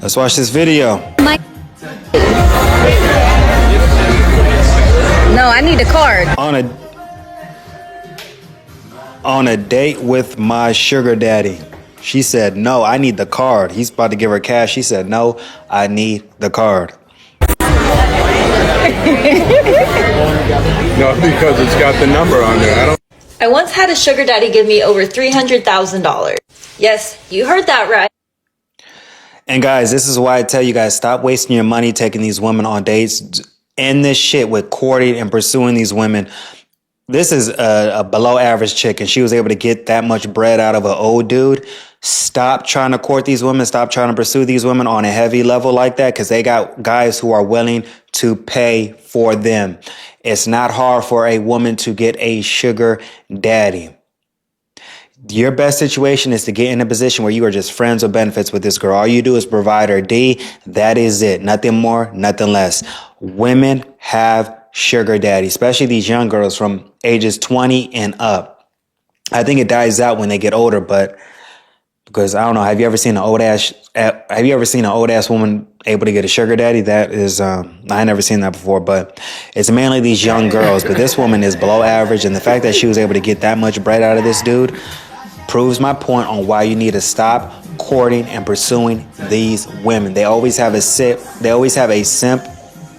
Let's watch this video. No, I need a card. On a date with my sugar daddy. She said, no, I need the card. He's about to give her cash. She said, no, I need the card. No, because it's got the number on there. I once had a sugar daddy give me over $300,000. Yes, you heard that right. And guys, this is why I tell you guys, stop wasting your money taking these women on dates. End this shit with courting and pursuing these women. This is a below average chick, and she was able to get that much bread out of an old dude. Stop trying to court these women. Stop trying to pursue these women on a heavy level like that, because they got guys who are willing to pay for them. It's not hard for a woman to get a sugar daddy. Your best situation is to get in a position where you are just friends with benefits with this girl. All you do is provide her D. That is it. Nothing more, nothing less. Women have sugar daddy, especially these young girls from ages 20 and up. I think it dies out when they get older, but because I don't know, have you ever seen an old ass woman able to get a sugar daddy? That is, I never seen that before, but it's mainly these young girls. But this woman is below average, and the fact that she was able to get that much bread out of this dude proves my point on why you need to stop courting and pursuing these women. They always have a simp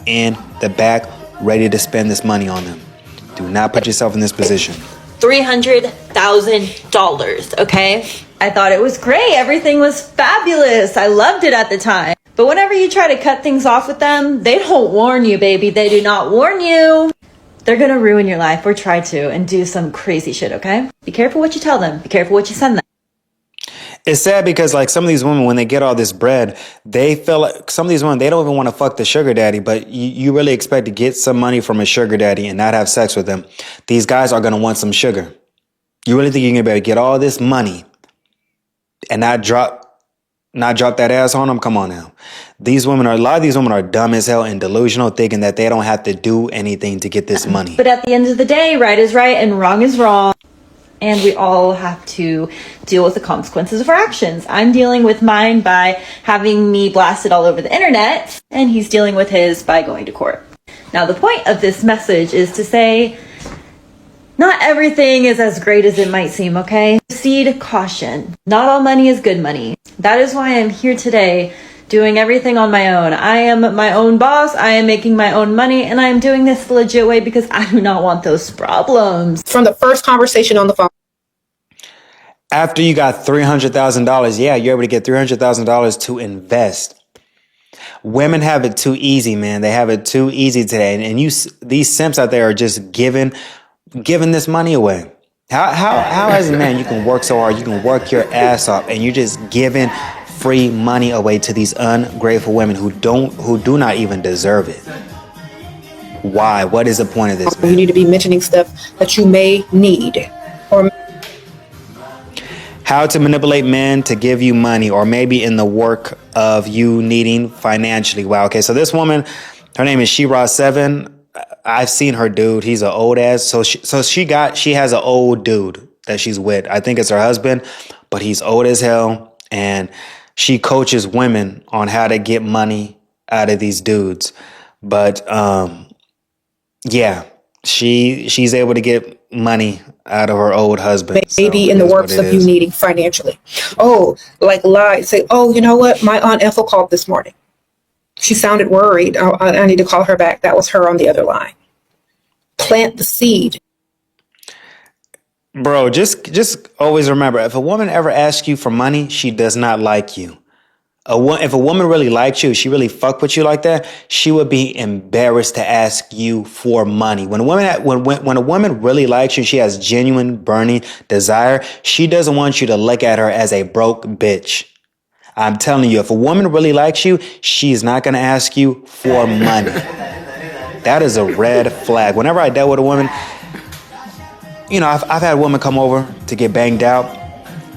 in the back ready to spend this money on them. Do not put yourself in this position. $300,000, okay? I thought it was great. Everything was fabulous. I loved it at the time. But whenever you try to cut things off with them, they don't warn you, baby. They do not warn you. They're going to ruin your life, or try to, and do some crazy shit, okay? Be careful what you tell them. Be careful what you send them. It's sad because like some of these women, when they get all this bread, they feel like some of these women, they don't even want to fuck the sugar daddy, but you really expect to get some money from a sugar daddy and not have sex with them. These guys are going to want some sugar. You really think you're going to be able to get all this money and not drop that ass on them? Come on now. A lot of these women are dumb as hell and delusional, thinking that they don't have to do anything to get this money. But at the end of the day, right is right and wrong is wrong. And we all have to deal with the consequences of our actions. I'm dealing with mine by having me blasted all over the internet, and he's dealing with his by going to court. Now, the point of this message is to say, not everything is as great as it might seem, okay? Proceed caution. Not all money is good money. That is why I'm here today, doing everything on my own. I am my own boss. I am making my own money, and I am doing this the legit way because I do not want those problems. From the first conversation on the phone. After you got $300,000, yeah, you're able to get $300,000 to invest. Women have it too easy, man. They have it too easy today. And these simps out there are just giving this money away. How as a man you can work so hard, you can work your ass off, and you're just giving free money away to these ungrateful women who do not even deserve it? Why? What is the point of this, man? You need to be mentioning stuff that you may need. Or how to manipulate men to give you money, or maybe in the work of you needing financially. Wow. Okay. So this woman, her name is Shira7. I've seen her dude. He's an old ass. So she has an old dude that she's with. I think it's her husband, but he's old as hell. And she coaches women on how to get money out of these dudes. But, yeah, she's able to get money out of her old husband. Maybe so in the works of you needing financially. Oh, like lie. Say, oh, you know what? My Aunt Ethel called this morning. She sounded worried. I need to call her back. That was her on the other line. Plant the seed. Bro, just always remember, if a woman ever asks you for money, she does not like you. If a woman really liked you, she really fucked with you like that, she would be embarrassed to ask you for money. When a woman really likes you, she has genuine burning desire. She doesn't want you to look at her as a broke bitch. I'm telling you, if a woman really likes you, she's not going to ask you for money. That is a red flag. Whenever I dealt with a woman, you know, I've had a woman come over to get banged out.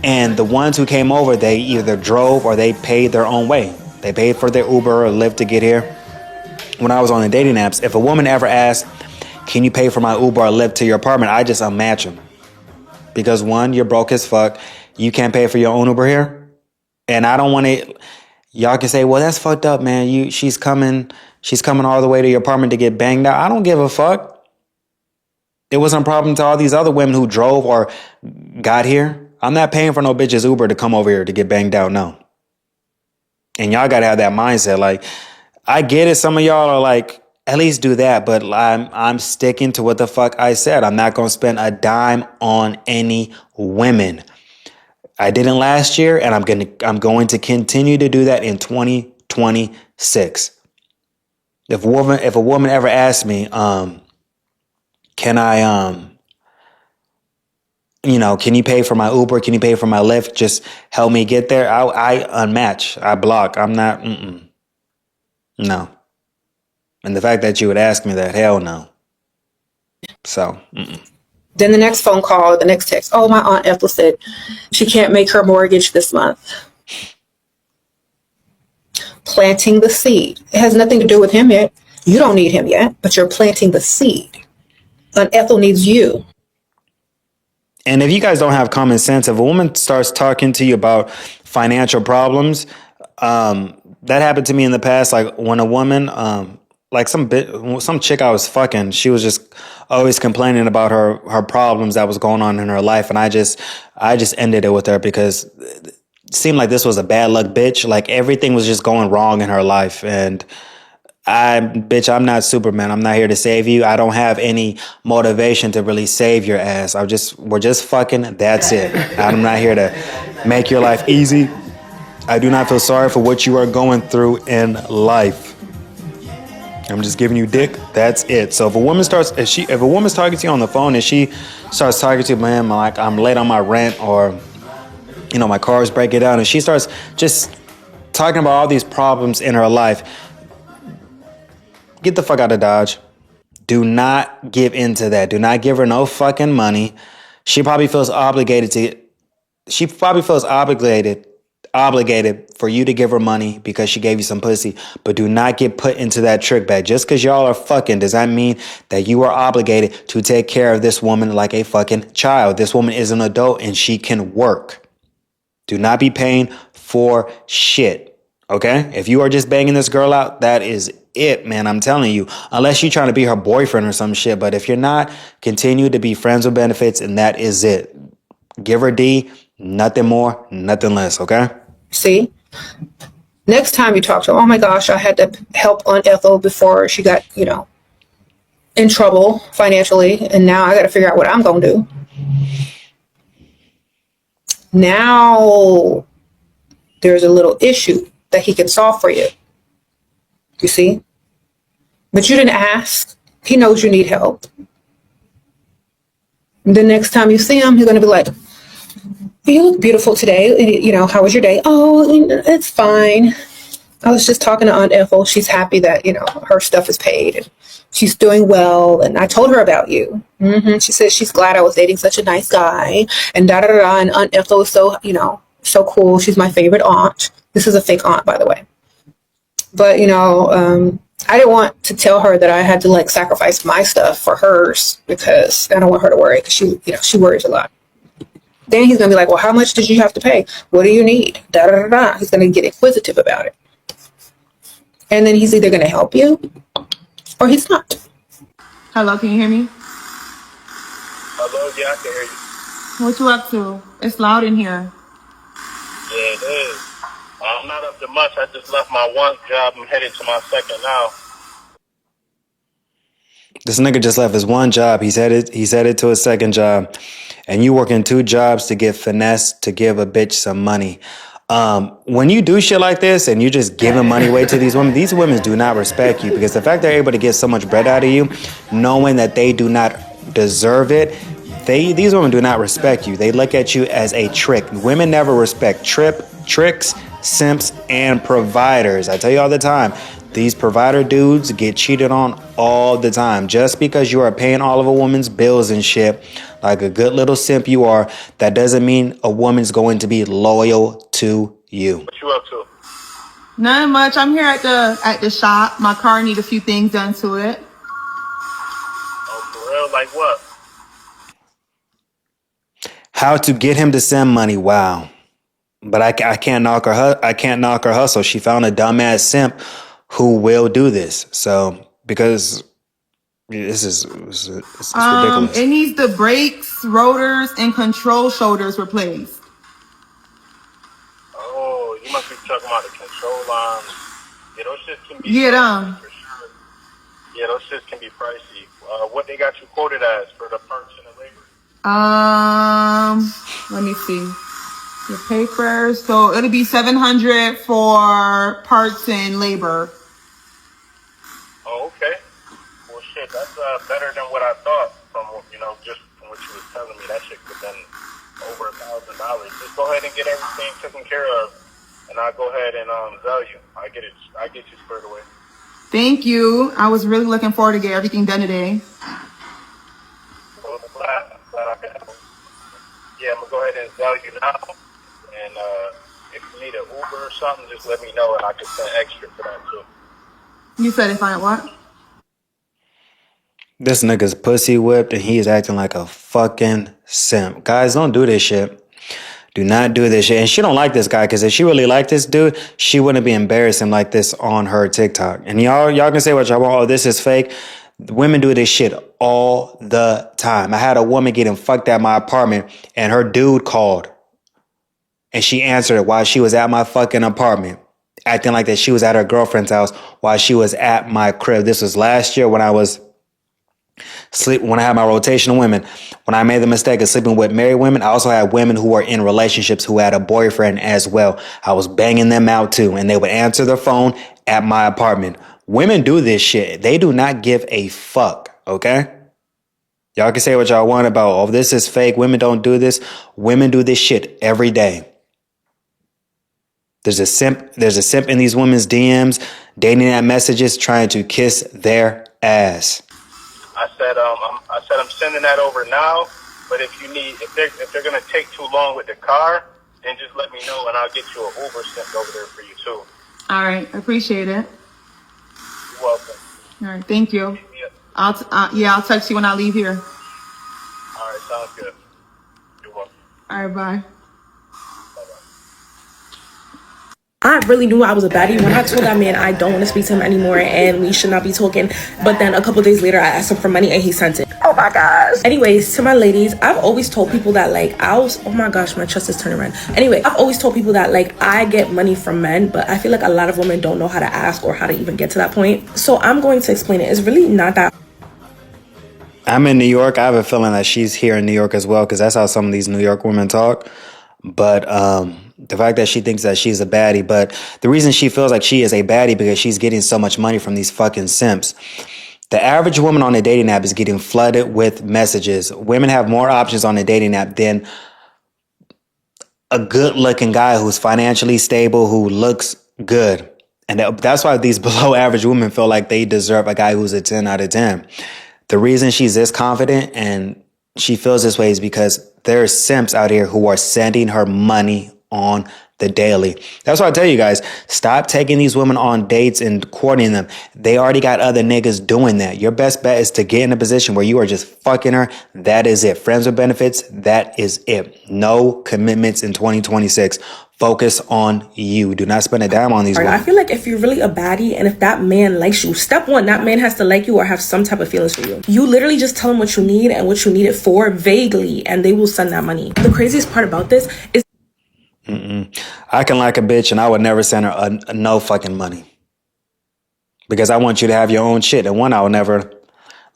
And the ones who came over, they either drove or they paid their own way. They paid for their Uber or Lyft to get here. When I was on the dating apps, if a woman ever asked, can you pay for my Uber or Lyft to your apartment? I just unmatch them. Because one, you're broke as fuck. You can't pay for your own Uber here. And I don't want to, y'all can say, well, that's fucked up, man. She's coming all the way to your apartment to get banged out. I don't give a fuck. It wasn't a problem to all these other women who drove or got here. I'm not paying for no bitch's Uber to come over here to get banged out, no. And y'all gotta have that mindset. Like, I get it. Some of y'all are like, at least do that. But I'm sticking to what the fuck I said. I'm not gonna spend a dime on any women. I didn't last year, and I'm going to continue to do that in 2026. If a woman ever asks me, can I can you pay for my Uber? Can you pay for my Lyft? Just help me get there. I unmatch. I block. I'm not. No. And the fact that you would ask me that, hell no. So. Then the next phone call, the next text. Oh, my Aunt Ethel said she can't make her mortgage this month. Planting the seed. It has nothing to do with him yet. You don't need him yet, but you're planting the seed. Aunt Ethel needs you. And if you guys don't have common sense, if a woman starts talking to you about financial problems, that happened to me in the past. Like when a woman, like some chick I was fucking, she was just always complaining about her problems that was going on in her life, and I just ended it with her because it seemed like this was a bad luck bitch. Like everything was just going wrong in her life, and I'm not Superman. I'm not here to save you. I don't have any motivation to really save your ass. We're just fucking. That's it. I'm not here to make your life easy. I do not feel sorry for what you are going through in life. I'm just giving you dick. That's it. So if a woman's talking to you on the phone and she starts talking to you, man, like I'm late on my rent or, my car is breaking down, and she starts just talking about all these problems in her life, get the fuck out of Dodge. Do not give into that. Do not give her no fucking money. She probably feels obligated for you to give her money because she gave you some pussy, but do not get put into that trick bag. Just because y'all are fucking does not mean that you are obligated to take care of this woman like a fucking child. This woman is an adult and she can work. Do not be paying for shit. Okay? If you are just banging this girl out, that is it, man. I'm telling you. Unless you're trying to be her boyfriend or some shit. But if you're not, continue to be friends with benefits, and that is it. Give her D, nothing more, nothing less, okay? See? Next time you talk to her, oh my gosh, I had to help Aunt Ethel before she got, in trouble financially, and now I got to figure out what I'm going to do. Now there's a little issue that he can solve for you. You see? But you didn't ask. He knows you need help. The next time you see him, he's going to be like, you look beautiful today. How was your day? Oh, it's fine. I was just talking to Aunt Ethel. She's happy that, her stuff is paid and she's doing well. And I told her about you. She says she's glad I was dating such a nice guy and da-da-da-da. And Aunt Ethel is so, so cool. She's my favorite aunt. This is a fake aunt, by the way. But, I didn't want to tell her that I had to sacrifice my stuff for hers because I don't want her to worry because she worries a lot. Then he's going to be like, well, how much did you have to pay? What do you need? Da, da, da, da. He's going to get inquisitive about it. And then he's either going to help you or he's not. Hello, can you hear me? Hello, yeah, I can hear you. What you up to? It's loud in here. Yeah, it is. I'm not up to much. I just left my one job. I'm headed to my second now. This nigga just left his one job. He's headed to his second job. And you working 2 jobs to get finesse to give a bitch some money. When you do shit like this and you're just giving money away to these women do not respect you because the fact they're able to get so much bread out of you, knowing that they do not deserve it, these women do not respect you. They look at you as a trick. Women never respect tricks, simps, and providers. I tell you all the time, these provider dudes get cheated on all the time. Just because you are paying all of a woman's bills and shit, like a good little simp you are, that doesn't mean a woman's going to be loyal to you. What you up to? Nothing much. I'm here at the shop. My car need a few things done to it. Like what? How to get him to send money? Wow. But I can't knock her. I can't knock her hustle. She found a dumbass simp who will do this. So because it's ridiculous. It needs the brakes, rotors, and control shoulders replaced. Oh, you must be talking about the control lines. Yeah, those shits can be Yeah, pricey them. for sure. Yeah, those shits can be pricey. What they got you quoted as for the parts and the labor? Let me see. The paper. So it'll be $700 for parts and labor. Oh, okay. Well, shit, that's better than what I thought from just from what you was telling me. That shit could have been over $1,000. Just go ahead and get everything taken care of, and I'll go ahead and sell you. I get you squared away. Thank you. I was really looking forward to get everything done today. Well, glad I can help. Yeah, I'm gonna go ahead and sell you now. And if you need an Uber or something, just let me know, and I can send extra for that too. You said if I what? This nigga's pussy whipped and he is acting like a fucking simp. Guys, don't do this shit. Do not do this shit. And she don't like this guy because if she really liked this dude, she wouldn't be embarrassing like this on her TikTok. And y'all can say what y'all want. Oh, this is fake. Women do this shit all the time. I had a woman getting fucked at my apartment and her dude called and she answered it while she was at my fucking apartment, acting like that she was at her girlfriend's house while she was at my crib. This was last year when I had my rotation of women. When I made the mistake of sleeping with married women, I also had women who were in relationships who had a boyfriend as well. I was banging them out too, and they would answer the phone at my apartment. Women do this shit. They do not give a fuck, okay? Y'all can say what y'all want about, oh, this is fake. Women don't do this. Women do this shit every day. There's a simp in these women's DMs, dating app messages, trying to kiss their ass. I said I'm sending that over now. But if they're gonna take too long with the car, then just let me know and I'll get you an Uber sent over there for you too. All right, I appreciate it. You're welcome. All right, thank you. Yeah. I'll text you when I leave here. All right, sounds good. You're welcome. All right, bye. I really knew I was a baddie when I told that man I don't want to speak to him anymore and we should not be talking. But then a couple days later, I asked him for money and he sent it. Oh my gosh. Anyways, to my ladies, I've always told people that oh my gosh, my chest is turning red. Anyway, I've always told people that I get money from men, but I feel like a lot of women don't know how to ask or how to even get to that point. So I'm going to explain it. It's really not that. I'm in New York. I have a feeling that she's here in New York as well because that's how some of these New York women talk. But the fact that she thinks that she's a baddie, but the reason she feels like she is a baddie because she's getting so much money from these fucking simps. The average woman on a dating app is getting flooded with messages. Women have more options on a dating app than a good looking guy who's financially stable, who looks good. And that's why these below average women feel like they deserve a guy who's a 10 out of 10. The reason she's this confident and she feels this way is because there are simps out here who are sending her money on the daily. That's why I tell you guys, stop taking these women on dates and courting them. They already got other niggas doing that. Your best bet is to get in a position where you are just fucking her. That is it. Friends with benefits. That is it. No commitments in 2026. Focus on you. Do not spend a dime on these women. I feel like if you're really a baddie and if that man likes you, step one, that man has to like you or have some type of feelings for you. You literally just tell him what you need and what you need it for vaguely, and they will send that money. The craziest part about this is I can like a bitch and I would never send her a no fucking money because I want you to have your own shit. And one, I would never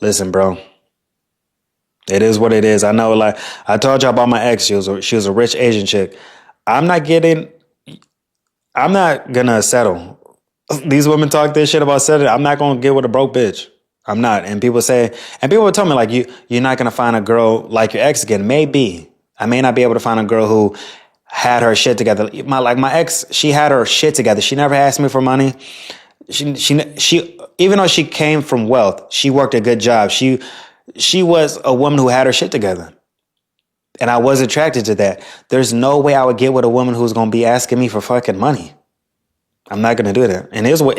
listen, bro. It is what it is. I know, like I told y'all about my ex. She was a rich Asian chick. I'm not gonna settle. These women talk this shit about settling. I'm not gonna get with a broke bitch. I'm not. And people would tell me like you're not gonna find a girl like your ex again. Maybe I may not be able to find a girl who had her shit together. My ex, she had her shit together. She never asked me for money. She even though she came from wealth, she worked a good job. She was a woman who had her shit together. And I was attracted to that. There's no way I would get with a woman who's going to be asking me for fucking money. I'm not going to do that. And it is what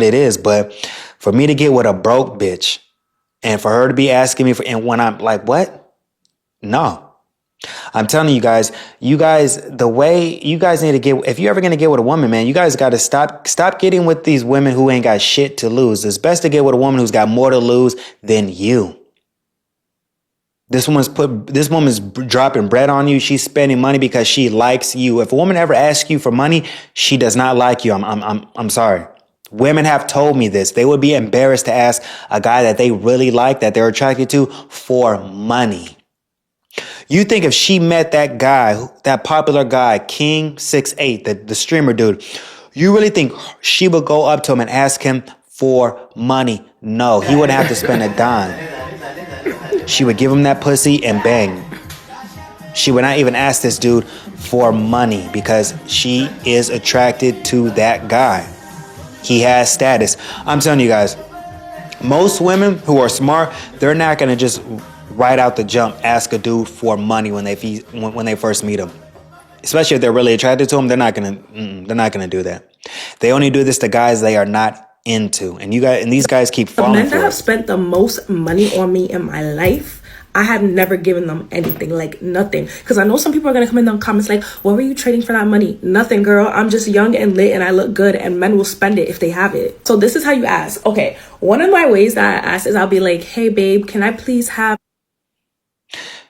it is. But for me to get with a broke bitch And for her to be asking me for, and when I'm like, what? No. I'm telling you guys, the way you guys need to get, if you're ever going to get with a woman, man, you guys got to stop getting with these women who ain't got shit to lose. It's best to get with a woman who's got more to lose than you. This woman's dropping bread on you. She's spending money because she likes you. If a woman ever asks you for money, she does not like you. I'm sorry. Women have told me this. They would be embarrassed to ask a guy that they really like, that they're attracted to, for money. You think if she met that guy, that popular guy, King68, the streamer dude, you really think she would go up to him and ask him for money? No, he wouldn't have to spend a dime. She would give him that pussy and bang. She would not even ask this dude for money because she is attracted to that guy. He has status. I'm telling you guys, most women who are smart, they're not going to just right out the jump ask a dude for money when they first meet him. Especially if they're really attracted to him, they're not going to do that. They only do this to guys they are not into. And these guys keep falling men for that have it. spent the most money on me in my life, I have never given them anything, like nothing. Because I know some people are going to come in the comments like, what were you trading for that money? Nothing, girl. I'm just young and lit and I look good, and men will spend it if they have it. So this is how you ask. Okay, one of my ways that I ask is I'll be like, hey babe, can I please have...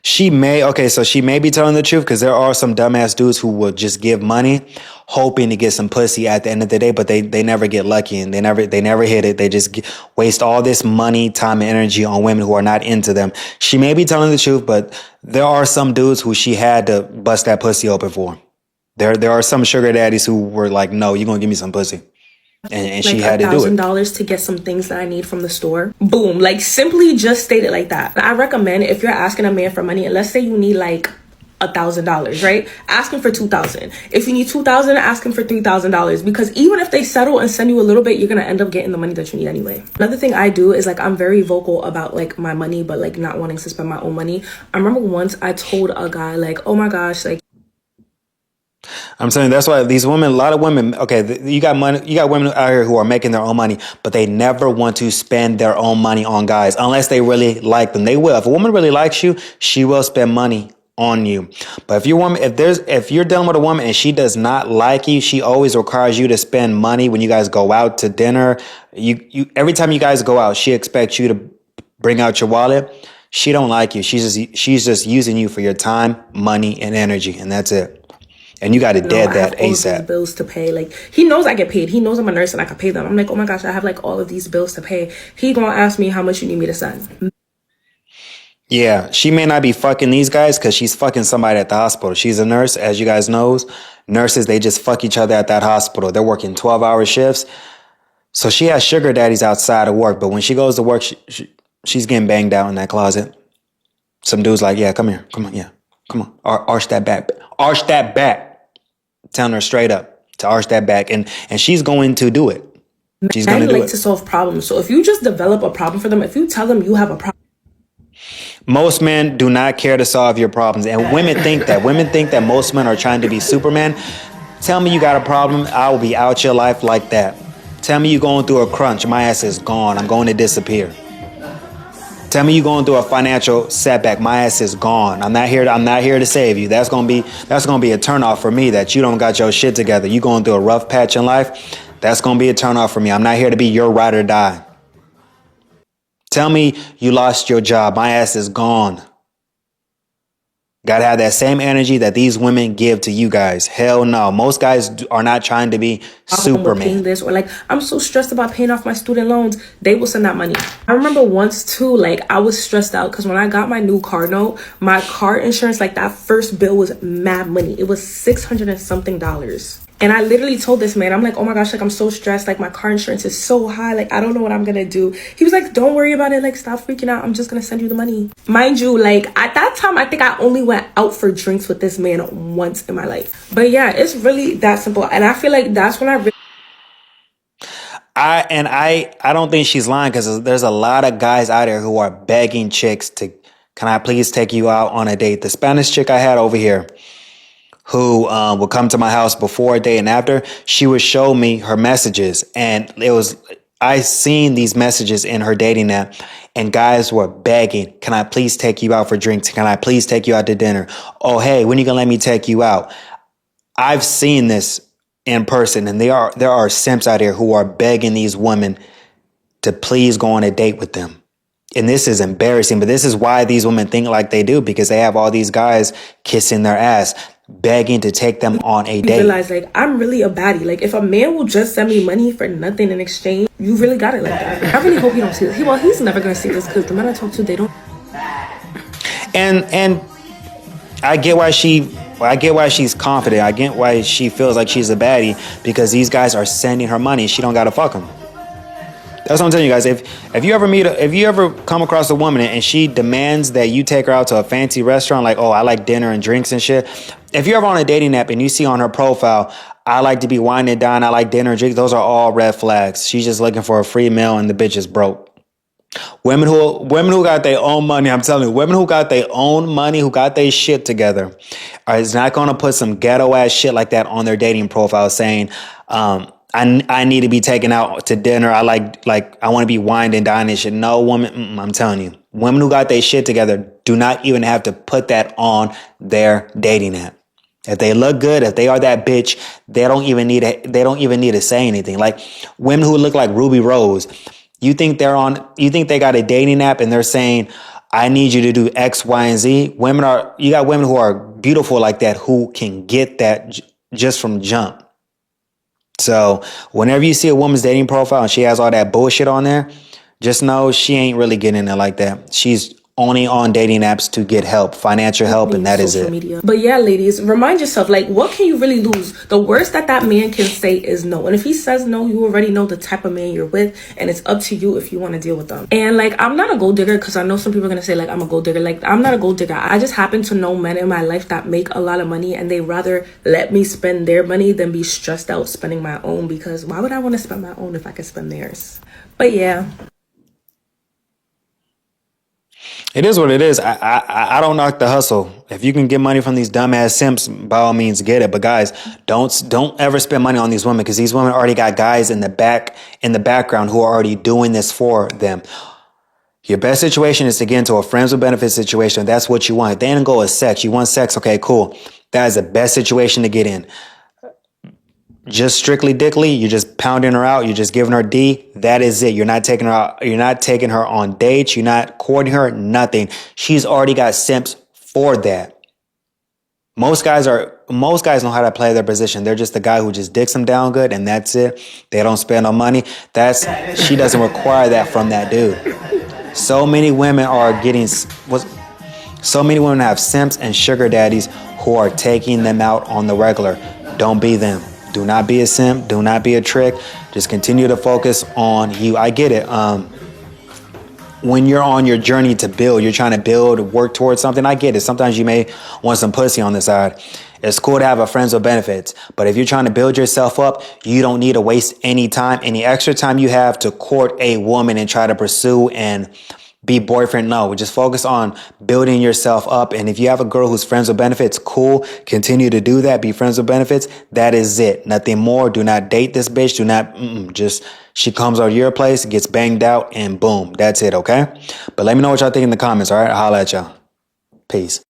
She may be telling the truth, because there are some dumbass dudes who will just give money hoping to get some pussy at the end of the day, but they never get lucky and they never hit it. They just waste all this money, time, and energy on women who are not into them. She may be telling the truth, but there are some dudes who she had to bust that pussy open for. There are some sugar daddies who were like, no, you're going to give me some pussy. And she had to do it. $1,000 to get some things that I need from the store. Boom. Like, simply just state it like that. I recommend, if you're asking a man for money, and let's say you need like $1,000, right? Ask him for $2,000. If you need $2,000, ask him for $3,000, because even if they settle and send you a little bit, you're gonna end up getting the money that you need anyway. Another thing I do is, like, I'm very vocal about like my money, but like not wanting to spend my own money. I remember once I told a guy like, oh my gosh, like, I'm saying that's why these women, a lot of women, okay, you got money, you got women out here who are making their own money, but they never want to spend their own money on guys unless they really like them. They will. If a woman really likes you, she will spend money on you. But if you're dealing with a woman and she does not like you, she always requires you to spend money when you guys go out to dinner. Every time you guys go out, she expects you to bring out your wallet. She don't like you. She's just using you for your time, money, and energy, and that's it. And you got to dead that all of these ASAP. bills to pay. Like, he knows I get paid. He knows I'm a nurse and I can pay them. I'm like, oh my gosh, I have like all of these bills to pay. He gonna ask me how much you need me to send. Yeah, she may not be fucking these guys because she's fucking somebody at the hospital. She's a nurse, as you guys knows. Nurses, they just fuck each other at that hospital. They're working 12-hour shifts. So she has sugar daddies outside of work. But when she goes to work, she's getting banged out in that closet. Some dude's like, yeah, come here. Come on, yeah. Come on. Arch that back. Arch that back. Telling her straight up to arch that back, and she's going to do it. She's going to do it. To solve problems. So if you just develop a problem for them, if you tell them you have a problem, most men do not care to solve your problems, and women think that. Women think that most men are trying to be Superman. Tell me you got a problem, I will be out your life like that. Tell me you're going through a crunch, my ass is gone. I'm going to disappear. Tell me you're going through a financial setback. My ass is gone. I'm not here to save you. That's gonna be a turnoff for me that you don't got your shit together. You going through a rough patch in life. That's gonna be a turnoff for me. I'm not here to be your ride or die. Tell me you lost your job. My ass is gone. Gotta have that same energy that these women give to you guys. Hell no. Most guys are not trying to be Superman. this, or like, I'm so stressed about paying off my student loans. They will send that money. I remember once too, like, I was stressed out because when I got my new car note, my car insurance, like, that first bill was mad money. It was $600 and something. And I literally told this man, I'm like, oh my gosh, like, I'm so stressed. Like, my car insurance is so high. Like, I don't know what I'm gonna do. He was like, don't worry about it. Like, stop freaking out. I'm just gonna send you the money. Mind you, like, at that time, I think I only went out for drinks with this man once in my life. But yeah, it's really that simple. And I feel like that's when I don't think she's lying, because there's a lot of guys out there who are begging chicks to, can I please take you out on a date? The Spanish chick I had over here, who would come to my house before a date and after, she would show me her messages, and it was I seen these messages in her dating app, and guys were begging, can I please take you out for drinks? Can I please take you out to dinner? Oh, hey, when are you gonna let me take you out? I've seen this in person, and there are simps out here who are begging these women to please go on a date with them. And this is embarrassing, but this is why these women think like they do, because they have all these guys kissing their ass, begging to take them on a date. Realize, like, I'm really a baddie. Like, if a man will just send me money for nothing in exchange, you really got it like that. I really hope you don't see this. He's never gonna see this, because the men I talk to, they don't. And I get why she's confident. I get why she feels like she's a baddie, because these guys are sending her money. She don't gotta fuck them. That's what I'm telling you guys. If you ever come across a woman and she demands that you take her out to a fancy restaurant, like, oh, I like dinner and drinks and shit. If you're ever on a dating app and you see on her profile, I like to be wine and dine, I like dinner and drinks, those are all red flags. She's just looking for a free meal and the bitch is broke. Women who got their own money, I'm telling you, women who got their own money, who got their shit together, is not going to put some ghetto ass shit like that on their dating profile saying, I need to be taken out to dinner. I want to be wined and dined and shit. No woman, I'm telling you, women who got their shit together do not even have to put that on their dating app. If they look good, if they are that bitch, they don't even need to say anything. Like women who look like Ruby Rose, you think they got a dating app and they're saying, I need you to do X, Y, and Z. You got women who are beautiful like that who can get that just from jump. So whenever you see a woman's dating profile and she has all that bullshit on there, just know she ain't really getting it like that. She's only on dating apps to get help, financial help, and that is it. Media. But yeah, ladies, remind yourself, like, what can you really lose? The worst that man can say is no. And if he says no, you already know the type of man you're with, and it's up to you if you want to deal with them. And like, I'm not a gold digger, because I know some people are going to say like, I'm a gold digger. Like, I'm not a gold digger. I just happen to know men in my life that make a lot of money, and they rather let me spend their money than be stressed out spending my own, because why would I want to spend my own if I could spend theirs? But yeah. It is what it is. I don't knock the hustle. If you can get money from these dumbass simps, by all means get it. But guys, don't ever spend money on these women, because these women already got guys in the background who are already doing this for them. Your best situation is to get into a friends with benefits situation. That's what you want. If they didn't go with sex, you want sex, okay, cool. That is the best situation to get in. Just strictly dickly, you're just pounding her out, you're just giving her D. That is it. You're not taking her out, you're not taking her on dates, you're not courting her, nothing. She's already got simps for that. Most guys know how to play their position. They're just the guy who just dicks them down good, and that's it. They don't spend no money. She doesn't require that from that dude. So many women have simps and sugar daddies who are taking them out on the regular. Don't be them. Do not be a simp. Do not be a trick. Just continue to focus on you. I get it. When you're on your journey to build, you're trying to build, work towards something. I get it. Sometimes you may want some pussy on the side. It's cool to have a friends with benefits. But if you're trying to build yourself up, you don't need to waste any time, any extra time you have to court a woman and try to pursue and be boyfriend. No, just focus on building yourself up. And if you have a girl who's friends with benefits, cool. Continue to do that. Be friends with benefits. That is it. Nothing more. Do not date this bitch. Do not, she comes out of your place, gets banged out, and boom. That's it, okay? But let me know what y'all think in the comments, all right? I'll holla at y'all. Peace.